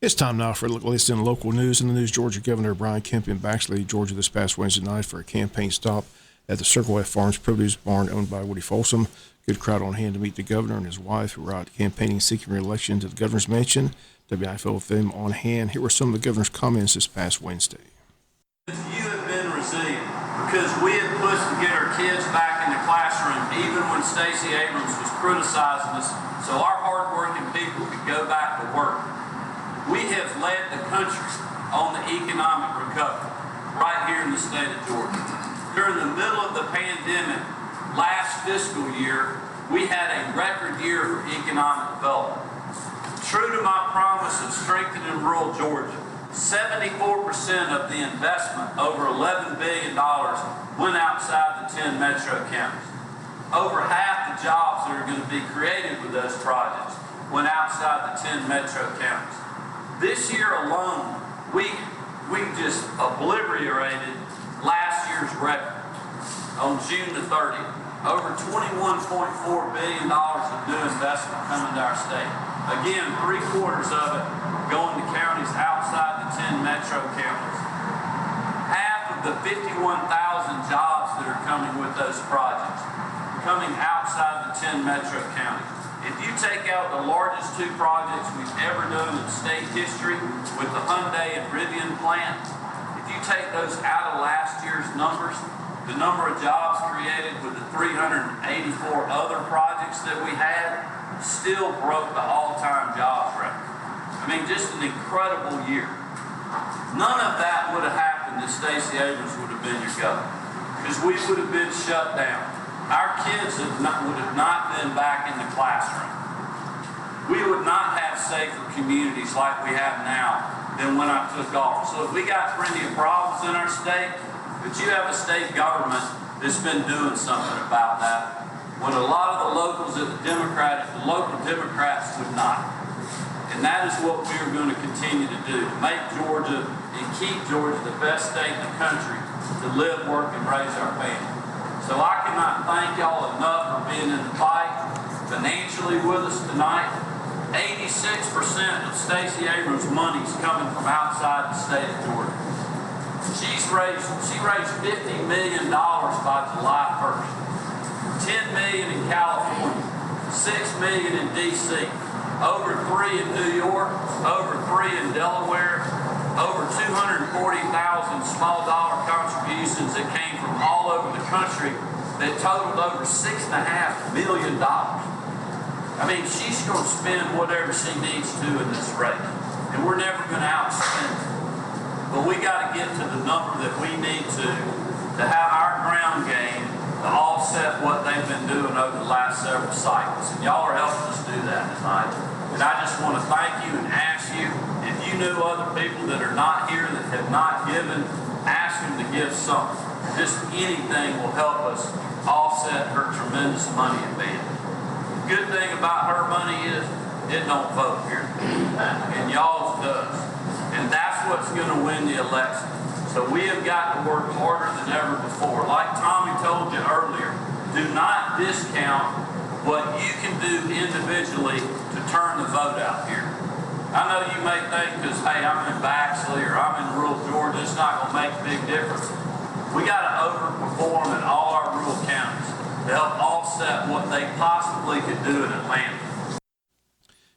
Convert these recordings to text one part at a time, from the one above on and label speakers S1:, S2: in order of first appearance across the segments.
S1: It's time now for a look at latest in local news. In the news, Georgia Governor Brian Kemp in Baxley, Georgia, this past Wednesday night for a campaign stop at the Circle F Farms Produce Barn owned by Woody Folsom. Good crowd on hand to meet the governor and his wife, who were out campaigning seeking re-election to the governor's mansion. WIFO-FM on hand. Here were some of the governor's comments this past Wednesday.
S2: You have been resilient because we have pushed to get our kids back in the classroom even when Stacey Abrams was criticizing us, so our hardworking people could go back to work. We have led the country on the economic recovery right here in the state of Georgia. During the middle of the pandemic last fiscal year, we had a record year for economic development. True to my promise of strengthening rural Georgia, 74% of the investment, over $11 billion, went outside the 10 metro counties. Over half the jobs that are going to be created with those projects went outside the 10 metro counties. This year alone, we just obliterated last year's record on June the 30th. Over $21.4 billion of new investment coming to our state. Again, 3/4 of it going to counties outside the 10 metro counties. Half of the 51,000 jobs that are coming with those projects coming outside the 10 metro counties. If you take out the largest two projects we've ever done in state history with the Hyundai and Rivian plant, if you take those out of last year's numbers, the number of jobs created with the 384 other projects that we had still broke the all-time jobs record. I mean, just an incredible year. None of that would have happened if Stacey Abrams would have been your governor, because we would have been shut down. Our kids would have not been back in the classroom. We would not have safer communities like we have now than when I took office. So if we got plenty of problems in our state, but you have a state government that's been doing something about that, when a lot of the locals at the local Democrats would not. And that is what we are going to continue to do, to make Georgia and keep Georgia the best state in the country to live, work, and raise our family. So I cannot thank y'all enough for being in the fight financially with us tonight. 86% of Stacey Abrams' money is coming from outside the state of Georgia. She raised $50 million by July 1st. $10 million in California, $6 million in D.C., over $3 million in New York, over $3 million in Delaware, over 240,000 small dollar contributions that came from all over the country that totaled over $6.5 million. I mean, she's going to spend whatever she needs to in this race, and we're never going to outspend her. But we got to get to the number that we need to have our ground game to offset what they've been doing over the last several cycles. And y'all are helping us do that tonight. And I just want to thank you and ask you, if you knew other people that are not here that have not given, ask them to give something. Just anything will help us offset her tremendous money advantage. The good thing about her money is it don't vote here, and y'all's does. And that's what's going to win the election. So we have got to work harder than ever before. Like Tommy told you earlier, do not discount what you can do individually to turn the vote out here. I know you may think, because, hey, I'm in Baxley or I'm in rural Georgia, it's not going to make a big difference. We got to overperform in all our rural counties to help offset what they possibly could do in Atlanta.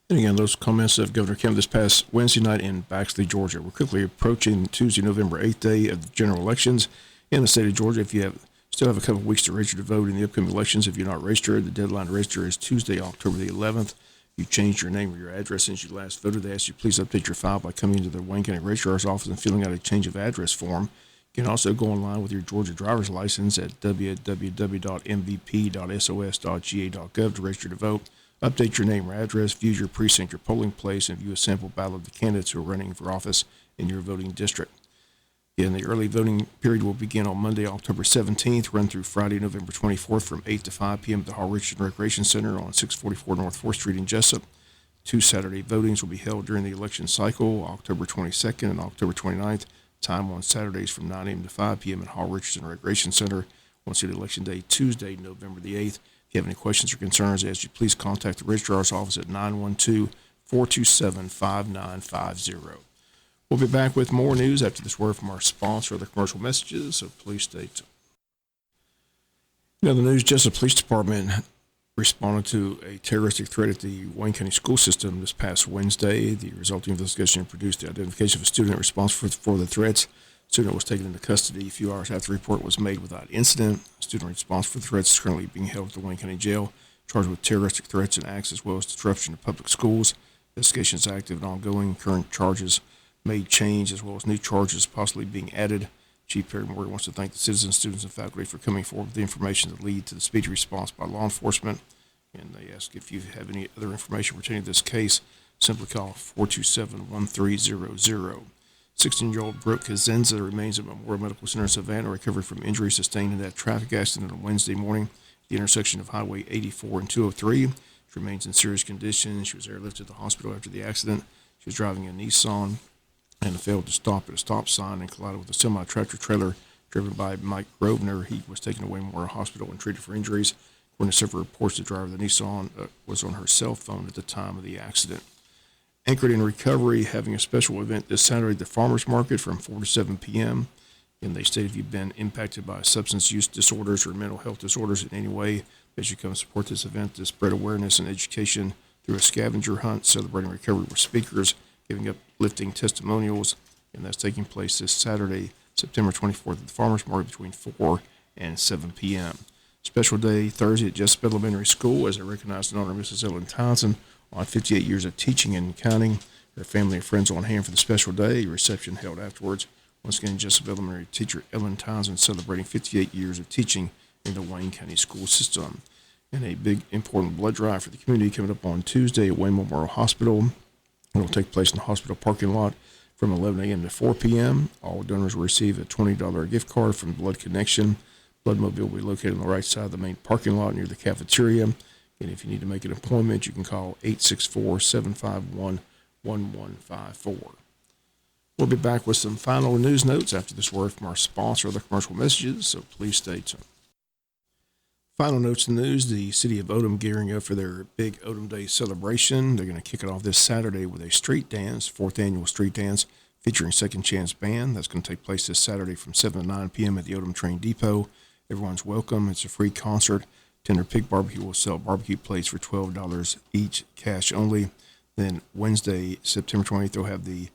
S1: And again, those comments of Governor Kemp this past Wednesday night in Baxley, Georgia. We're quickly approaching Tuesday, November 8th day of the general elections in the state of Georgia. If you still have a couple of weeks to register to vote in the upcoming elections, if you're not registered, the deadline to register is Tuesday, October the 11th. If you changed your name or your address since you last voted, they ask you please update your file by coming into the Wayne County Registrar's office and filling out a change of address form. You can also go online with your Georgia driver's license at www.mvp.sos.ga.gov to register to vote. Update your name or address, view your precinct or polling place, and view a sample ballot of the candidates who are running for office in your voting district. Again, the early voting period will begin on Monday, October 17th, run through Friday, November 24th from 8 to 5 p.m. at the Hall Richardson Recreation Center on 644 North 4th Street in Jessup. 2 Saturday votings will be held during the election cycle, October 22nd and October 29th. Time on Saturdays from 9 a.m. to 5 p.m. at Hall Richardson Recreation Center. Once the election day, Tuesday, November the 8th. If you have any questions or concerns, I ask you please contact the Registrar's office at 427-5950. We'll be back with more news after this word from our sponsor of the commercial messages, so please stay tuned. The news, Jessup Police Department responded to a terroristic threat at the Wayne County school system this past Wednesday. The resulting investigation produced the identification of a student responsible for the threats. The student was taken into custody a few hours after the report was made without incident. The student responsible for the threats is currently being held at the Wayne County Jail, charged with terroristic threats and acts as well as disruption of public schools. Investigation is active and ongoing. Current charges may change as well as new charges possibly being added. Chief Perry Morgan wants to thank the citizens, students, and faculty for coming forward with the information that lead to the speedy response by law enforcement. And they ask if you have any other information pertaining to this case, simply call 427-1300. 16-year-old Brooke Kazenza remains at Memorial Medical Center in Savannah, recovering from injuries sustained in that traffic accident on Wednesday morning at the intersection of Highway 84 and 203. She remains in serious condition. She was airlifted to the hospital after the accident. She was driving a Nissan and failed to stop at a stop sign and collided with a semi-tractor trailer driven by Mike Grosvenor. He was taken away to Memorial Hospital and treated for injuries. According to several reports, the driver of the Nissan was on her cell phone at the time of the accident. Anchored in Recovery, having a special event this Saturday at the Farmers Market from 4 to 7 p.m. And they state if you've been impacted by substance use disorders or mental health disorders in any way, they should come support this event to spread awareness and education through a scavenger hunt celebrating recovery with speakers giving uplifting testimonials, and that's taking place this Saturday, September 24th at the Farmers Market between 4 and 7 p.m. Special day Thursday at Jessup Elementary School as they recognize and honor Mrs. Ellen Townsend on 58 years of teaching and counting. Her family and friends on hand for the special day. A reception held afterwards. Once again, Jessup Elementary teacher Ellen Townsend celebrating 58 years of teaching in the Wayne County school system. And a big important blood drive for the community coming up on Tuesday at Wayne Memorial Hospital. It will take place in the hospital parking lot from 11 a.m. to 4 p.m. All donors will receive a $20 gift card from Blood Connection. Bloodmobile will be located on the right side of the main parking lot near the cafeteria. And if you need to make an appointment, you can call 864-751-1154. We'll be back with some final news notes after this word from our sponsor of the commercial messages, so please stay tuned. Final notes in the news, the city of Odom gearing up for their big Odom Day celebration. They're going to kick it off this Saturday with a street dance, 4th annual street dance featuring Second Chance Band. That's going to take place this Saturday from 7 to 9 p.m. at the Odom Train Depot. Everyone's welcome. It's a free concert. Tender Pig Barbecue will sell barbecue plates for $12 each, cash only. Then Wednesday, September 20th, they'll have the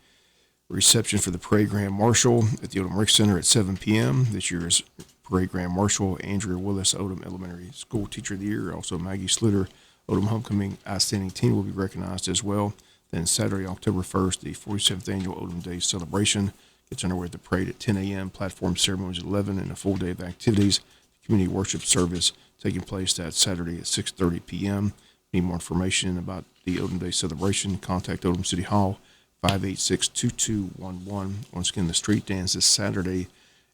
S1: reception for the Parade Grand Marshal at the Odom Rec Center at 7 p.m. This year's Parade Grand Marshal, Andrea Willis, Odom Elementary School Teacher of the Year. Also, Maggie Sluter, Odom Homecoming Outstanding Teen, will be recognized as well. Then Saturday, October 1st, the 47th Annual Odom Day Celebration gets underway at the parade at 10 a.m., platform ceremonies at 11, and a full day of activities. The community worship service taking place that Saturday at 6:30 p.m. Need more information about the Odom Day celebration, contact Odom City Hall, 586-2211. Once again, the street dance is Saturday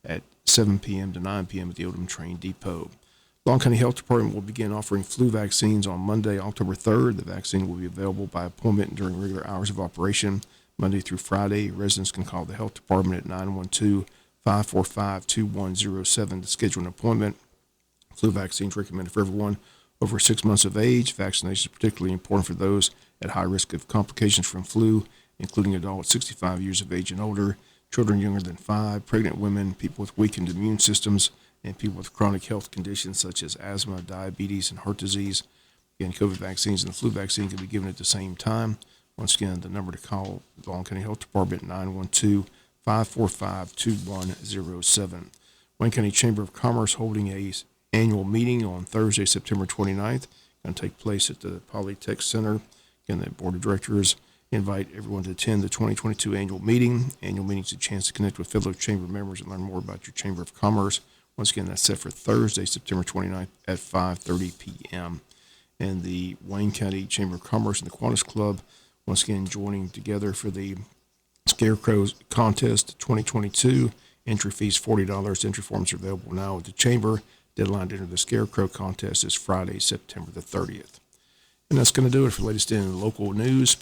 S1: at 7 p.m. to 9 p.m. at the Odom Train Depot. Long County Health Department will begin offering flu vaccines on Monday, October 3rd. The vaccine will be available by appointment during regular hours of operation, Monday through Friday. Residents can call the Health Department at 912-545-2107 to schedule an appointment. Flu vaccines recommended for everyone over 6 months of age. Vaccination is particularly important for those at high risk of complications from flu, including adults 65 years of age and older, children younger than 5, pregnant women, people with weakened immune systems, and people with chronic health conditions such as asthma, diabetes, and heart disease. Again, COVID vaccines and the flu vaccine can be given at the same time. Once again, the number to call the Long County Health Department, 912-545-2107. Wayne County Chamber of Commerce holding a annual meeting on Thursday, September 29th. Going to take place at the Polytech Center. Again, the Board of Directors invite everyone to attend the 2022 annual meeting. Annual meeting is a chance to connect with fellow chamber members and learn more about your Chamber of Commerce. Once again, that's set for Thursday, September 29th at 5:30 p.m. And the Wayne County Chamber of Commerce and the Kiwanis Club, once again, joining together for the Scarecrow Contest 2022. Entry fees $40. Entry forms are available now at the Chamber. Deadline to enter the Scarecrow Contest is Friday, September the 30th. And that's going to do it for the latest in local news.